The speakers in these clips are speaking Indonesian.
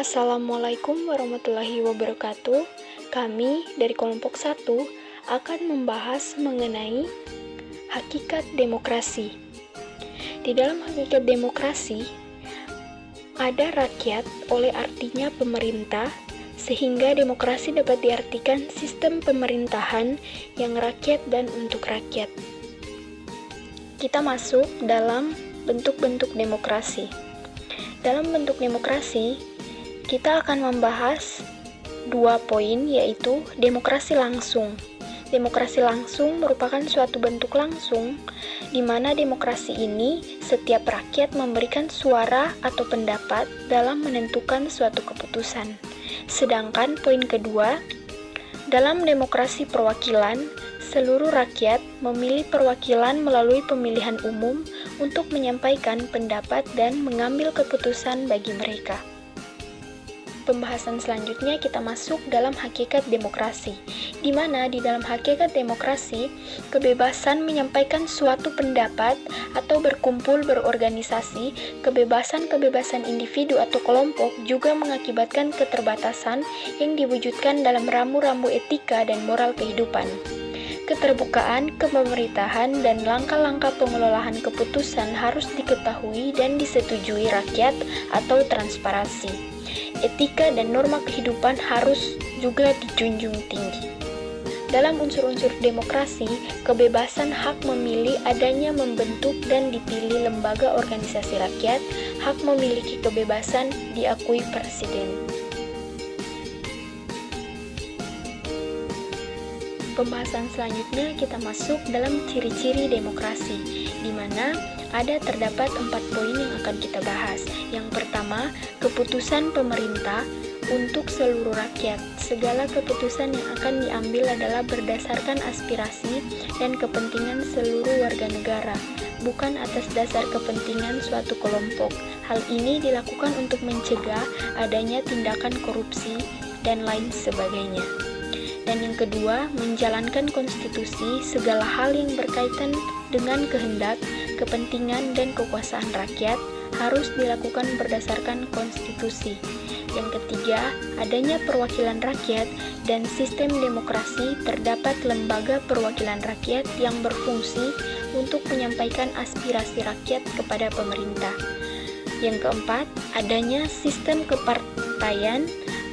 Assalamualaikum warahmatullahi wabarakatuh. Kami dari kelompok 1 akan membahas mengenai hakikat demokrasi. Di dalam hakikat demokrasi, ada rakyat oleh artinya pemerintah, sehingga demokrasi dapat diartikan sistem pemerintahan yang rakyat dan untuk rakyat. Kita masuk dalam bentuk-bentuk demokrasi. Dalam bentuk demokrasi, kita akan membahas 2 poin, yaitu demokrasi langsung. Demokrasi langsung merupakan suatu bentuk langsung di mana demokrasi ini setiap rakyat memberikan suara atau pendapat dalam menentukan suatu keputusan. Sedangkan poin kedua, dalam demokrasi perwakilan, seluruh rakyat memilih perwakilan melalui pemilihan umum untuk menyampaikan pendapat dan mengambil keputusan bagi mereka. Pembahasan selanjutnya kita masuk dalam hakikat demokrasi, di mana di dalam hakikat demokrasi, kebebasan menyampaikan suatu pendapat atau berkumpul berorganisasi, kebebasan individu atau kelompok juga mengakibatkan keterbatasan yang diwujudkan dalam rambu-rambu etika dan moral kehidupan. Keterbukaan, kepemerintahan, dan langkah-langkah pengelolaan keputusan harus diketahui dan disetujui rakyat atau transparansi. Etika dan norma kehidupan harus juga dijunjung tinggi. Dalam unsur-unsur demokrasi, kebebasan hak memilih adanya membentuk dan dipilih lembaga organisasi rakyat, hak memiliki kebebasan diakui presiden. Pembahasan selanjutnya kita masuk dalam ciri-ciri demokrasi, di mana terdapat 4 poin yang akan kita bahas. Yang pertama, keputusan pemerintah untuk seluruh rakyat. Segala keputusan yang akan diambil adalah berdasarkan aspirasi dan kepentingan seluruh warga negara, bukan atas dasar kepentingan suatu kelompok. Hal ini dilakukan untuk mencegah adanya tindakan korupsi dan lain sebagainya. Dan yang kedua, menjalankan konstitusi, segala hal yang berkaitan dengan kehendak, kepentingan, dan kekuasaan rakyat harus dilakukan berdasarkan konstitusi. Yang ketiga, adanya perwakilan rakyat dan sistem demokrasi, terdapat lembaga perwakilan rakyat yang berfungsi untuk menyampaikan aspirasi rakyat kepada pemerintah. Yang keempat, adanya sistem kepartaian.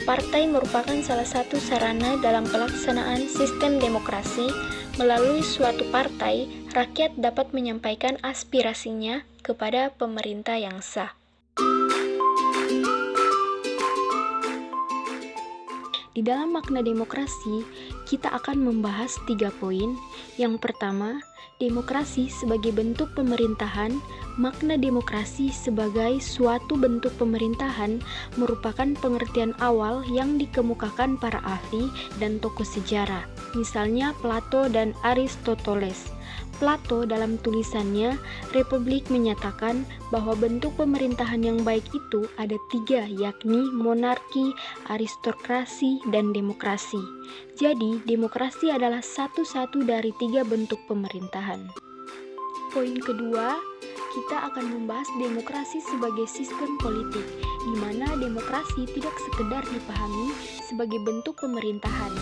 Partai merupakan salah satu sarana dalam pelaksanaan sistem demokrasi. Melalui suatu partai, rakyat dapat menyampaikan aspirasinya kepada pemerintah yang sah. Di dalam makna demokrasi, kita akan membahas 3 poin. Yang pertama, demokrasi sebagai bentuk pemerintahan. Makna demokrasi sebagai suatu bentuk pemerintahan merupakan pengertian awal yang dikemukakan para ahli dan tokoh sejarah, misalnya Plato dan Aristoteles. Plato dalam tulisannya Republik menyatakan bahwa bentuk pemerintahan yang baik itu ada 3, yakni monarki, aristokrasi, dan demokrasi. Jadi, demokrasi adalah satu-satu dari 3 bentuk pemerintahan. Poin kedua, kita akan membahas demokrasi sebagai sistem politik, di mana demokrasi tidak sekedar dipahami sebagai bentuk pemerintahan,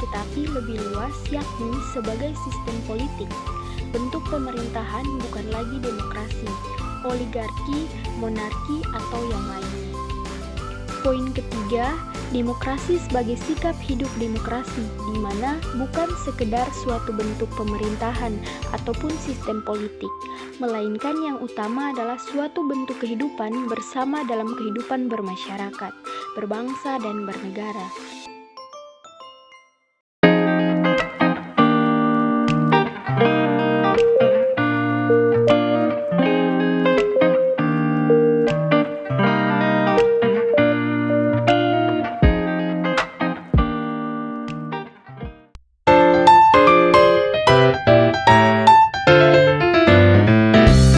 tetapi lebih luas yakni sebagai sistem politik. Bentuk pemerintahan bukan lagi demokrasi, oligarki, monarki, atau yang lainnya. Poin ketiga, demokrasi sebagai sikap hidup demokrasi, di mana bukan sekedar suatu bentuk pemerintahan ataupun sistem politik, melainkan yang utama adalah suatu bentuk kehidupan bersama dalam kehidupan bermasyarakat, berbangsa, dan bernegara.